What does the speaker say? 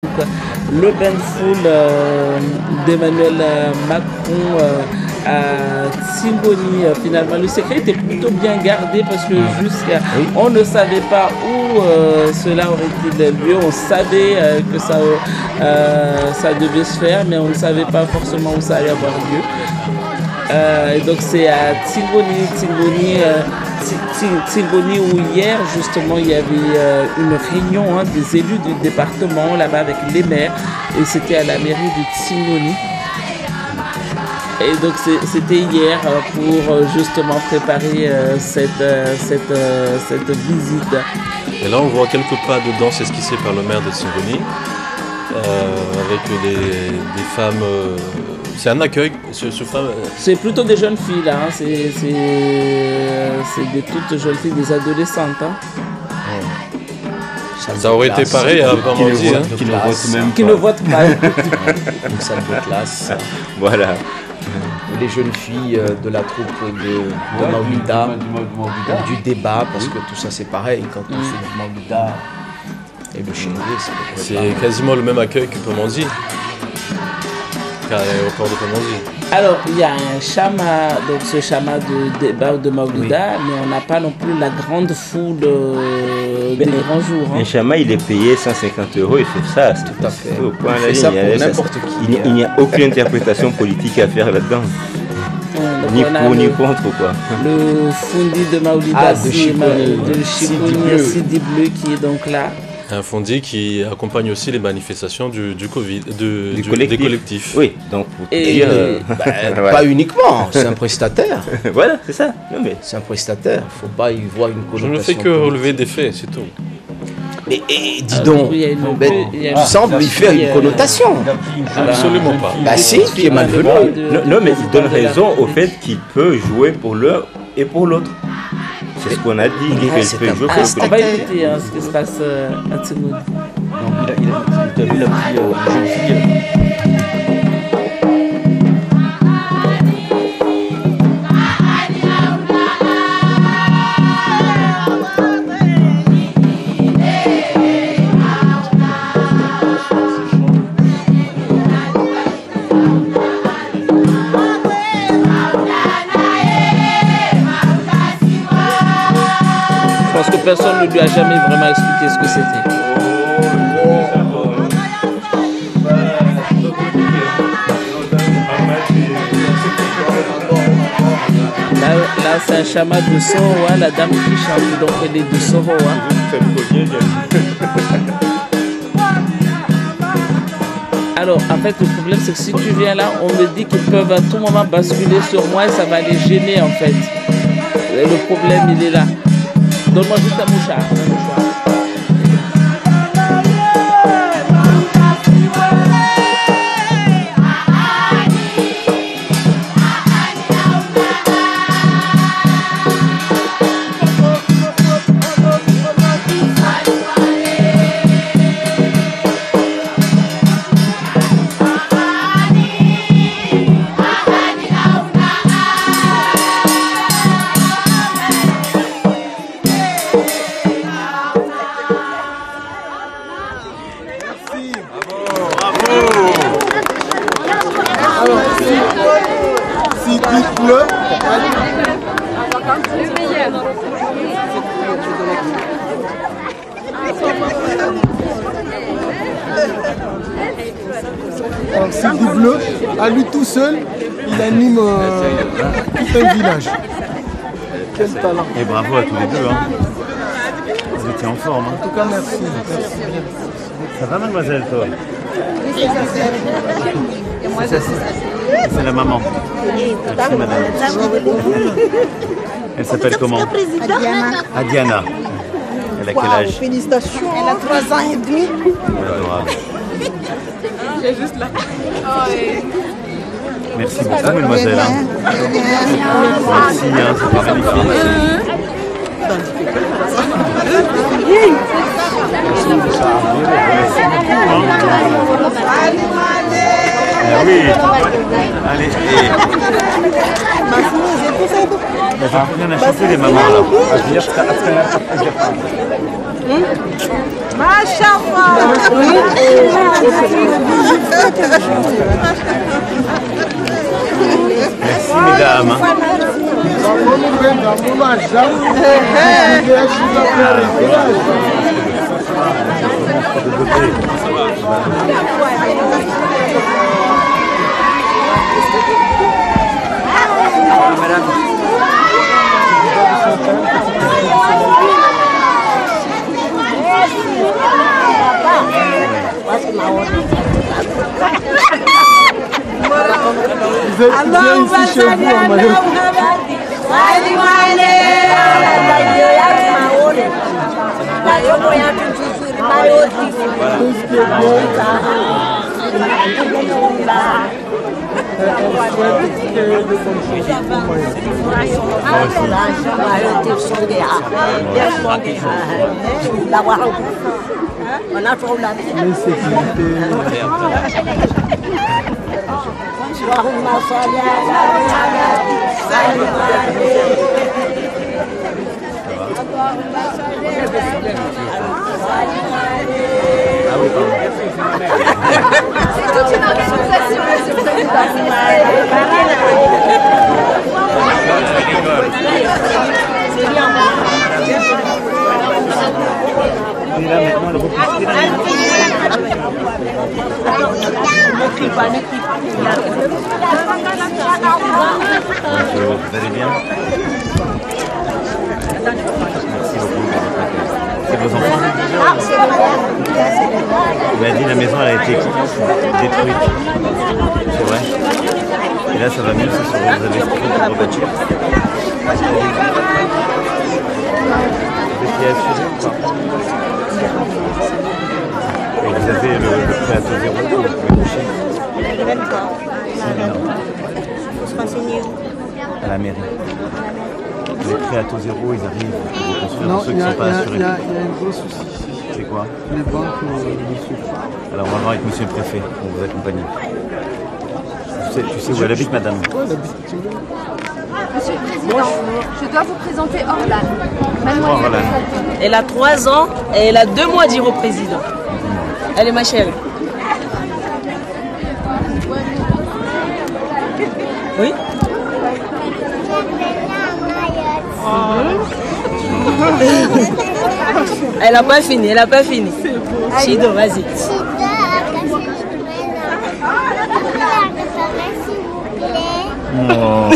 Le bain de foule d'Emmanuel Macron à Tsimboni, finalement, le secret était plutôt bien gardé parce que on ne savait pas où cela aurait-il lieu. On savait que ça devait se faire, mais on ne savait pas forcément où ça allait avoir lieu. Et donc c'est à Tsimboni où hier justement il y avait une réunion des élus du département là-bas avec les maires, et c'était à la mairie de Tsimboni. Et donc c'était hier pour justement préparer cette visite. Et là on voit quelques pas de danse esquissés par le maire de Tsimboni avec des femmes. C'est un accueil, C'est plutôt des jeunes filles là, c'est des toutes jeunes filles, des adolescentes. Ça aurait été pareil à Pamandzi, qui ne votent pas. Une salle de classe. Voilà. Les jeunes filles de la troupe de Maouida, du débat, parce que tout ça c'est pareil, quand on fait du Maouida et le chénier, c'est quasiment le même accueil que Pamandzi. Au port de Pamandzi. Alors, il y a un chama, donc ce chama de débat de Maouida, mais on n'a pas non plus la grande foule des grands jours. Un chama, il est payé 150 €, il fait ça. Tout à fait. Au point Il fait ça pour n'importe qui. Il n'y a aucune interprétation politique à faire là-dedans. Ni pour ni contre, quoi. Le Fundi de Maouida, de Chikoni, Sidi Bleu, qui est donc là. Un fondi qui accompagne aussi les manifestations du Covid, des collectifs. Oui, donc pas uniquement, c'est un prestataire. Voilà, c'est ça. Non, mais c'est un prestataire, il ne faut pas y voir une connotation. Je ne fais que relever des faits, c'est tout. Et dis donc, tu sembles lui faire une connotation. Absolument pas. Bah si, qui est malvenu. Non, mais il donne raison au fait qu'il peut jouer pour l'un et pour l'autre. C'est ce qu'on a dit, il peut jouer pour l'autre. On va écouter ce qui se passe à Tsimboni. Il a vu la petite jeune fille. Je pense que personne ne lui a jamais vraiment expliqué ce que c'était. Là c'est un chama de Soroa, la dame qui chante, donc elle est de Soroa. Alors en fait le problème c'est que si tu viens là, on me dit qu'ils peuvent à tout moment basculer sur moi et ça va les gêner en fait. Et le problème il est là. Donne-moi juste un mouchoir. Alors Sidi Bleu, à lui tout seul, il anime tout un village. Quel talent. Et bravo à tous les deux. Vous étiez en forme. En tout cas, merci. Ça va, mademoiselle, toi? C'est la maman. Merci, madame. Elle s'appelle comment? Adiana. Elle a quel âge? Félicitations. Elle a 3 ans et demi. Adorable. J'ai juste là. Merci beaucoup, mademoiselle. Merci, c'était magnifique. Ah oui. Allez, on a chauffé les mamans là. Merci mesdames. Vous êtes bien ici chez vous à Mayotte. C'est toute une organisation, monsieur le président. Et là maintenant, le repousse. Vous allez bien? Merci beaucoup. C'est vos enfants? Il m'a dit la maison elle a été détruite. C'est vrai? Et là ça va mieux, c'est sûr. Vous avez ce qu'il faut pour rebâtir. Vous étiez assuré ou pas? Et vous avez le prêt à taux zéro que vous pouvez toucher? À la mairie. Les prêts à taux zéro, ils arrivent pour construire pour ceux qui ne sont pas assurés. Il y a un gros souci ici. C'est quoi? Les banques ne suivent pas. Alors on va voir avec monsieur le préfet pour vous accompagner. Tu sais où elle habite, madame? Monsieur le Président, je dois vous présenter Orlan. Orlan. Elle a 3 ans et elle a 2 mois d'ir au président. Elle est ma chérie. Oui? Elle n'a pas fini, elle n'a pas fini. Chido, vas-y. Oh.